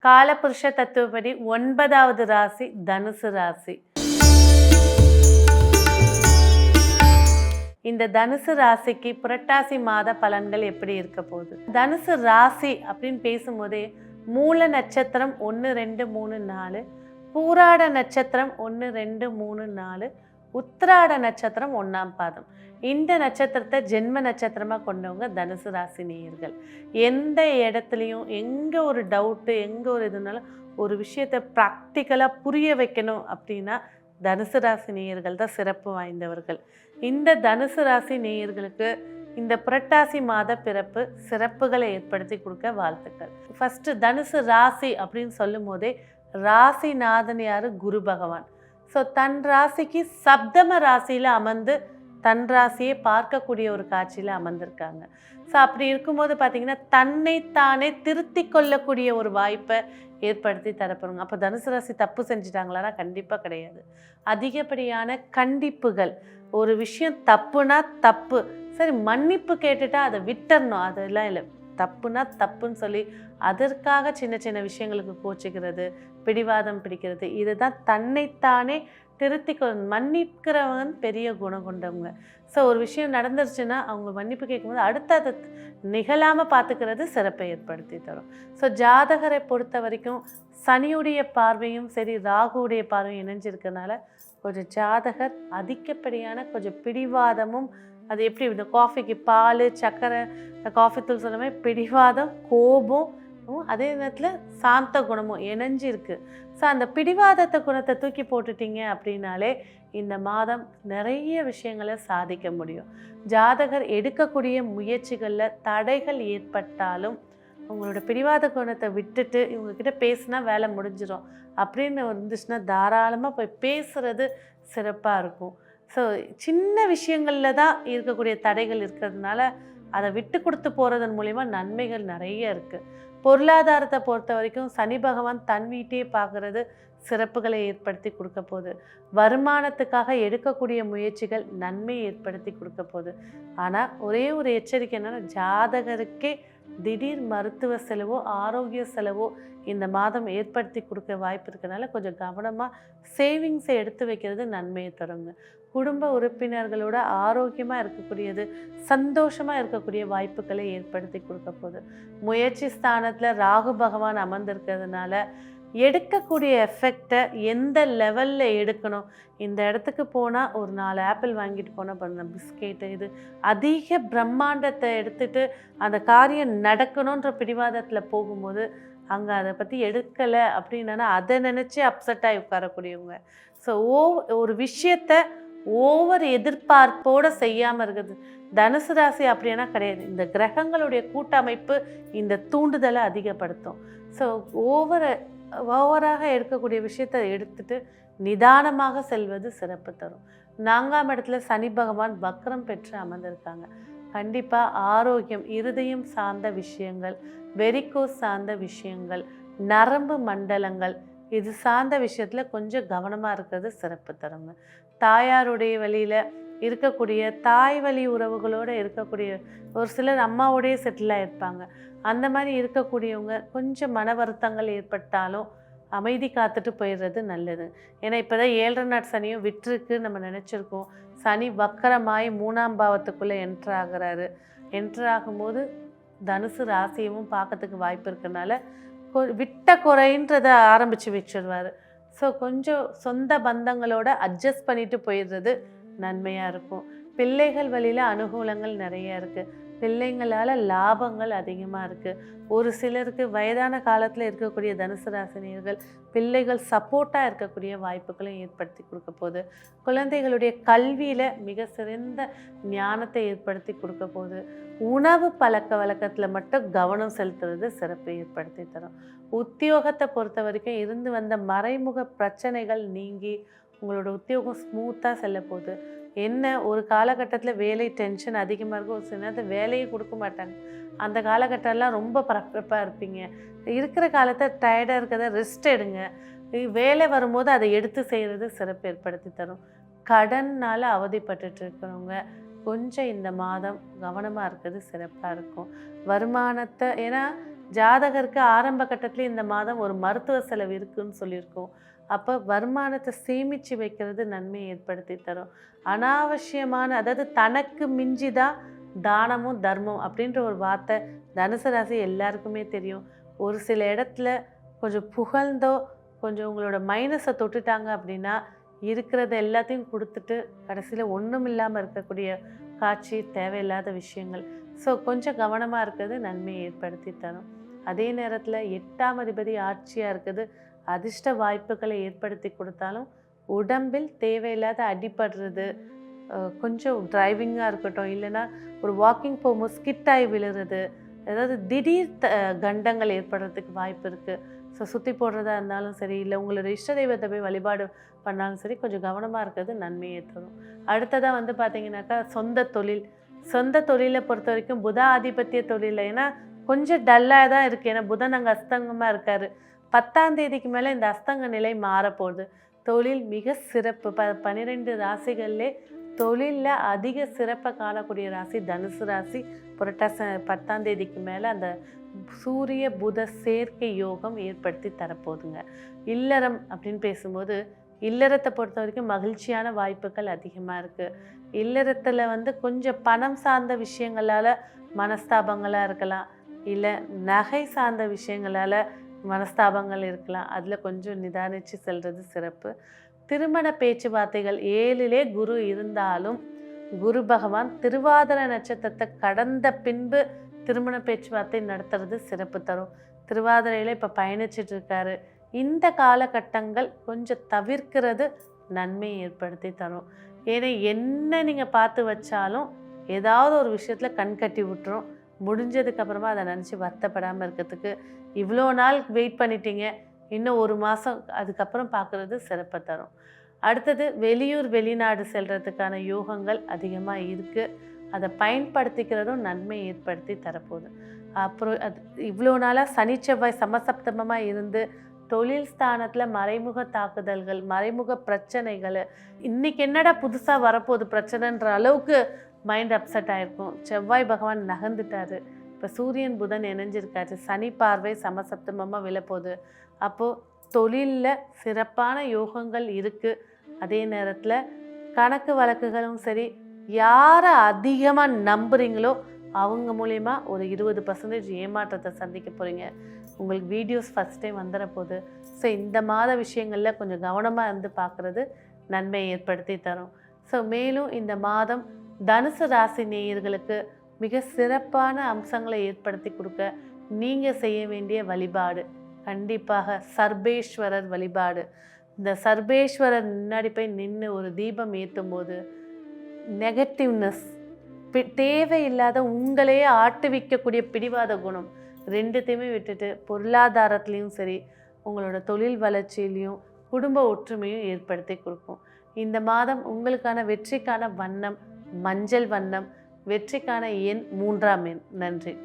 காலபுருஷ தத்துவப்படி 9வது ராசி தனுசு ராசி. இந்த தனுசு ராசிக்கு புரட்டாசி மாத பலன்கள் எப்படி இருக்க போகுது? தனுசு ராசி அப்படின்னு பேசும்போதே மூல நட்சத்திரம் 1 2 3 4, பூராட நட்சத்திரம் 1 2 3 4, உத்திராட நட்சத்திரம் 1ஆம் பாதம். இந்த நட்சத்திரத்தை ஜென்ம நட்சத்திரமாக கொண்டவங்க தனுசு ராசி நேயர்கள். எந்த இடத்துலையும் எங்கே ஒரு டவுட்டு, எங்கே ஒரு இதுனாலும் ஒரு விஷயத்தை ப்ராக்டிக்கலாக புரிய வைக்கணும் அப்படின்னா தனுசு ராசி நேயர்கள் தான் சிறப்பு வாய்ந்தவர்கள். இந்த தனுசு ராசி நேயர்களுக்கு இந்த புரட்டாசி மாத பிறப்பு சிறப்புகளை ஏற்படுத்தி கொடுக்க வாழ்த்துக்கள். ஃபஸ்ட்டு தனுசு ராசி அப்படின்னு சொல்லும் போதே ராசிநாதன் யார்? குரு பகவான். ஸோ தன் ராசிக்கு சப்தம ராசியில் அமர்ந்து தன் ராசியை பார்க்கக்கூடிய ஒரு காட்சியில் அமர்ந்திருக்காங்க. ஸோ அப்படி இருக்கும்போது பார்த்திங்கன்னா தன்னைத்தானே திருத்தி கொள்ளக்கூடிய ஒரு வாய்ப்பை ஏற்படுத்தி தரப்படுங்க. அப்போ தனுசு ராசி தப்பு செஞ்சிட்டாங்களான்னா கண்டிப்பாக கிடையாது. அதிகப்படியான கண்டிப்புகள், ஒரு விஷயம் தப்புனா தப்பு, சரி மன்னிப்பு கேட்டுட்டா அதை விட்டுறணும், அதெல்லாம் இல்லை. தப்புனா தப்புன்னு சொல்லி அதற்காக சின்ன சின்ன விஷயங்களுக்கு கோச்சிக்கிறது, பிடிவாதம் பிடிக்கிறது, இதுதான் தன்னைத்தானே மன்னிக்கிறவங்க பெரிய குணம் கொண்டவங்க. ஸோ ஒரு விஷயம் நடந்துருச்சுன்னா அவங்க மன்னிப்பு கேட்கும்போது அடுத்து அதை நிகழாமல் பார்த்துக்கிறது சிறப்பை ஏற்படுத்தி தரும். ஸோ ஜாதகரை பொறுத்த வரைக்கும் சனியுடைய பார்வையும் சரி ராகுவுடைய பார்வையும் இணைஞ்சிருக்கனால கொஞ்சம் ஜாதகர் அதிகப்படியான கொஞ்சம் பிடிவாதமும், அது எப்படி இந்த காஃபிக்கு பால் சர்க்கரை காஃபி தூள் சொன்ன மாதிரி பிடிவாதம், கோபம், அதே நேரத்தில் சாந்த குணமும் இணைஞ்சு இருக்குது. ஸோ அந்த பிடிவாதத்தை குணத்தை தூக்கி போட்டுட்டீங்க அப்படின்னாலே இந்த மாதம் நிறைய விஷயங்களை சாதிக்க முடியும். ஜாதகர் எடுக்கக்கூடிய முயற்சிகளில் தடைகள் ஏற்பட்டாலும் உங்களோட பிடிவாத குணத்தை விட்டுட்டு இவங்கக்கிட்ட பேசினா வேலை முடிஞ்சிடும் அப்படின்னு இருந்துச்சுன்னா தாராளமாக போய் பேசுகிறது சிறப்பாக இருக்கும். ஸோ சின்ன விஷயங்களில் தான் இருக்கக்கூடிய தடைகள் இருக்கிறதுனால அதை விட்டு கொடுத்து போகிறதன் மூலிமா நன்மைகள் நிறைய இருக்குது. பொருளாதாரத்தை பொறுத்த வரைக்கும் சனி பகவான் தன் வீட்டையே பார்க்குறது சிறப்புகளை ஏற்படுத்தி கொடுக்க போகுது. வருமானத்துக்காக எடுக்கக்கூடிய முயற்சிகள் நன்மையை ஏற்படுத்தி கொடுக்க போகுது. ஆனால் ஒரே ஒரு எச்சரிக்கை என்னென்னா, ஜாதகருக்கே திடீர் மருத்துவ செலவோ ஆரோக்கிய செலவோ இந்த மாதம் ஏற்படுத்தி கொடுக்க வாய்ப்பு இருக்கனால கொஞ்சம் கவனமாக சேவிங்ஸை எடுத்து வைக்கிறது நன்மையை தருங்க. குடும்ப உறுப்பினர்களோட ஆரோக்கியமாக இருக்கக்கூடியது, சந்தோஷமாக இருக்கக்கூடிய வாய்ப்புகளை ஏற்படுத்தி கொடுக்க போகுது. முயற்சி ஸ்தானத்தில் ராகு பகவான் அமர்ந்திருக்கிறதுனால எடுக்கக்கூடிய எஃபெக்டை எந்த லெவலில் எடுக்கணும், இந்த இடத்துக்கு போனால் ஒரு 4 ஆப்பிள் வாங்கிட்டு போனால் பண்ண பிஸ்கெட்டு, இது அதிக பிரம்மாண்டத்தை எடுத்துகிட்டு அந்த காரியம் நடக்கணுன்ற பிடிவாதத்தில் போகும்போது அங்கே அதை பற்றி எடுக்கலை அப்படின்னா அதை நினச்சி அப்செட்டாகி உட்காரக்கூடியவங்க. ஸோ ஒரு விஷயத்தை ஓவர் எதிர்பார்ப்போடு செய்யாமல் இருக்குது. தனுசு ராசி அப்படின்னா கிடையாது. இந்த கிரகங்களுடைய கூட்டமைப்பு இந்த தூண்டுதலை அதிகப்படுத்தும். ஸோ ஓவராக எடுக்கக்கூடிய விஷயத்தை எடுத்துட்டு நிதானமாக செல்வது சிறப்பு தரும். 4ஆம் இடத்துல சனி பகவான் வக்ரம் பெற்று அமர்ந்திருக்காங்க. கண்டிப்பாக ஆரோக்கியம், இருதயம் சார்ந்த விஷயங்கள், வெரிகோஸ் சார்ந்த விஷயங்கள், நரம்பு மண்டலங்கள், இது சார்ந்த விஷயத்தில் கொஞ்சம் கவனமாக இருக்கிறது சிறப்பு தருங்க. தாயாருடைய வழியில் இருக்கக்கூடிய தாய் வழி உறவுகளோடு இருக்கக்கூடிய ஒரு சிலர் அம்மாவோடையே செட்டிலாக இருப்பாங்க. அந்த மாதிரி இருக்கக்கூடியவங்க கொஞ்சம் மன வருத்தங்கள் ஏற்பட்டாலும் அமைதி காத்துட்டு போயிடுறது நல்லது. ஏன்னா இப்போ தான் 7.5 நாட் சனியும் விட்டுருக்கு நம்ம நினச்சிருக்கோம். சனி வக்கரமாய் 3ஆம் பாவத்துக்குள்ளே என்ட்ராகிறாரு. என்ட்ராகும்போது தனுசு ராசியவும் பார்க்கறதுக்கு வாய்ப்பு இருக்கனால விட்ட குறைன்றதை ஆரம்பித்து வச்சிடுவார். ஸோ கொஞ்சம் சொந்த பந்தங்களோட அட்ஜஸ்ட் பண்ணிட்டு போயிடுறது நன்மையாக இருக்கும். பிள்ளைகள் வழியில் அனுகூலங்கள் நிறையா இருக்குது. பிள்ளைங்களால் லாபங்கள் அதிகமாக இருக்குது. ஒரு சிலருக்கு வயதான காலத்தில் இருக்கக்கூடிய தனுசு ராசினியர்கள் பிள்ளைகள் சப்போர்ட்டாக இருக்கக்கூடிய வாய்ப்புகளும் ஏற்படுத்தி கொடுக்க போகுது. குழந்தைகளுடைய கல்வியில் மிக சிறந்த ஞானத்தை ஏற்படுத்தி கொடுக்க போகுது. உணவு பழக்க வழக்கத்தில் மட்டும் கவனம் செலுத்துறது சிறப்பை ஏற்படுத்தி தரும். உத்தியோகத்தை பொறுத்த வரைக்கும் இருந்து வந்த மறைமுக பிரச்சனைகள் நீங்கி உங்களோட உத்தியோகம் ஸ்மூத்தாக செல்ல போகுது. என்ன ஒரு காலகட்டத்தில் வேலை டென்ஷன் அதிகமாக இருக்கும், ஒரு சில நேரத்தில் வேலையை கொடுக்க மாட்டாங்க. அந்த காலகட்டம்லாம் ரொம்ப பரபரப்பாக இருப்பீங்க. இருக்கிற காலத்தை டயர்டாக இருக்கிறத ரெஸ்ட் எடுங்க. வேலை வரும்போது அதை எடுத்து செய்கிறது சிறப்பு ஏற்படுத்தி தரும். கடனால் அவதிப்பட்டு இருக்கிறவங்க கொஞ்சம் இந்த மாதம் கவனமாக இருக்கிறது சிறப்பாக இருக்கும். வருமானத்தை, ஏன்னா ஜாதகருக்கு ஆரம்ப கட்டத்தில் இந்த மாதம் ஒரு மருத்துவ செலவு இருக்குன்னு சொல்லியிருக்கோம். அப்போ வருமானத்தை சேமித்து வைக்கிறது நன்மையை ஏற்படுத்தி தரும். அனாவசியமான, அதாவது தனக்கு மிஞ்சி தான் தானமும் தர்மம் அப்படின்ற ஒரு வார்த்தை தனுசு ராசி எல்லாருக்குமே தெரியும். ஒரு சில இடத்துல கொஞ்சம் புகழ்ந்தோ கொஞ்சம் உங்களோட மைனஸை தொட்டுட்டாங்க அப்படின்னா இருக்கிறத எல்லாத்தையும் கொடுத்துட்டு கடைசியில் ஒன்றும் இல்லாமல் இருக்கக்கூடிய காட்சி, தேவையில்லாத விஷயங்கள். ஸோ கொஞ்சம் கவனமாக இருக்கிறது நன்மையை ஏற்படுத்தி தரும். அதே நேரத்தில் 8ஆம் அதிபதி ஆட்சியாக இருக்குது, அதிர்ஷ்ட வாய்ப்புகளை ஏற்படுத்தி கொடுத்தாலும் உடம்பில் தேவையில்லாத அடிபடுறது, கொஞ்சம் டிரைவிங்காக இருக்கட்டும், இல்லைன்னா ஒரு வாக்கிங் போகும்போது ஸ்கிட்டாகி விழுறது, ஏதாவது திடீர் கண்டங்கள் ஏற்படுறதுக்கு வாய்ப்பு இருக்குது. ஸோ சுற்றி போடுறதா இருந்தாலும் சரி, இல்லை உங்களோட இஷ்ட தெய்வத்தை போய் வழிபாடு பண்ணாலும் சரி, கொஞ்சம் கவனமாக இருக்கிறது நன்மையை தரும். அடுத்ததாக வந்து பார்த்திங்கனாக்கா சொந்த தொழிலை பொறுத்த வரைக்கும் புத ஆதிபத்திய தொழில், ஏன்னா கொஞ்சம் டல்லாக தான் இருக்குது. ஏன்னா புதன் அங்கே அஸ்தங்கமாக இருக்கார். 10ஆம் தேதிக்கு மேலே இந்த அஸ்தங்க நிலை மாறப்போகுது. தொழில் மிக சிறப்பு. 12 ராசிகள்லே தொழிலில் அதிக சிறப்பை காணக்கூடிய ராசி தனுசு ராசி. புரட்டாசி 10ஆம் தேதிக்கு மேலே அந்த சூரிய புத சேர்க்கை யோகம் ஏற்படுத்தி தரப்போகுதுங்க. இல்லறம் அப்படின்னு பேசும்போது இல்லறத்தை பொறுத்த வரைக்கும் மகிழ்ச்சியான வாய்ப்புகள் அதிகமாக இருக்குது. இல்லறத்தில் வந்து கொஞ்சம் பணம் சார்ந்த விஷயங்களால் மனஸ்தாபங்களாக இருக்கலாம், இல்லை நகை சார்ந்த விஷயங்களால் மனஸ்தாபங்கள் இருக்கலாம். அதில் கொஞ்சம் நிதானித்து செல்வது சிறப்பு. திருமண பேச்சுவார்த்தைகள் 7லே குரு இருந்தாலும் குரு பகவான் திருவாதிரை நட்சத்திரத்தை கடந்த பின்பு திருமண பேச்சுவார்த்தை நடத்துறது சிறப்பு தரும். திருவாதிரையில் இப்போ பயணிச்சிட்டு இருக்காரு. இந்த காலகட்டங்கள் கொஞ்சம் தவிர்க்கிறது நன்மையை ஏற்படுத்தி தரும். ஏன்னா என்ன நீங்கள் பார்த்து வச்சாலும் ஏதாவது ஒரு விஷயத்தில் கண் கட்டி விட்டுரும். முடிஞ்சதுக்கப்புறமா அதை நினச்சி வருத்தப்படாமல் இருக்கிறதுக்கு இவ்வளோ நாள் வெயிட் பண்ணிட்டீங்க, இன்னும் 1 மாதம் அதுக்கப்புறம் பார்க்குறது சிறப்பை தரும். அடுத்தது வெளியூர் வெளிநாடு செல்கிறதுக்கான யோகங்கள் அதிகமாக இருக்குது. அதை பயன்படுத்திக்கிறதும் நன்மை ஏற்படுத்தி தரப்போகுது. அப்புறம் இவ்வளோ நாளாக சனி செவ்வாய் சமசப்தமமாக இருந்து தொழில் ஸ்தானத்தில் மறைமுக தாக்குதல்கள், மறைமுக பிரச்சனைகள், இன்றைக்கி என்னடா புதுசாக வரப்போகுது பிரச்சனைன்ற அளவுக்கு மைண்ட் அப்செட் ஆகிருக்கும். செவ்வாய் பகவான் நகர்ந்துட்டார். இப்போ சூரியன் புதன் இணைஞ்சிருக்காரு. சனி பார்வை சமசப்தமமாக விழப்போகுது. அப்போது தொழிலில் சிறப்பான யோகங்கள் இருக்குது. அதே நேரத்தில் கணக்கு வழக்குகளும் சரி, யாரை அதிகமாக நம்புகிறீங்களோ அவங்க மூலயமா ஒரு 20% ஏமாற்றத்தை சந்திக்க போகிறீங்க. உங்களுக்கு வீடியோஸ் ஃபஸ்ட் டைம் வந்துட போகுது. ஸோ இந்த மாத விஷயங்களில் கொஞ்சம் கவனமாக இருந்து பார்க்குறது நன்மை ஏற்படுத்தி தரும். ஸோ மேலும் இந்த மாதம் தனுசு ராசி நேயர்களுக்கு மிக சிறப்பான அம்சங்களை ஏற்படுத்தி கொடுக்க நீங்கள் செய்ய வேண்டிய வழிபாடு கண்டிப்பாக சர்பேஸ்வரர் வழிபாடு. இந்த சர்பேஸ்வரர் முன்னாடி போய் நின்று ஒரு தீபம் ஏற்றும் போது நெகட்டிவ்னஸ், தேவையில்லாத உங்களையே ஆட்டுவிக்கக்கூடிய பிடிவாத குணம் ரெண்டுத்தையுமே விட்டுட்டு பொருளாதாரத்துலேயும் சரி, உங்களோட தொழில் வளர்ச்சியிலையும் குடும்ப ஒற்றுமையும் ஏற்படுத்தி கொடுக்கும். இந்த மாதம் உங்களுக்கான வெற்றிக்கான வண்ணம் மஞ்சள் வண்ணம், வெற்றிக்கான எண் 3ஆம் எண். நன்றி.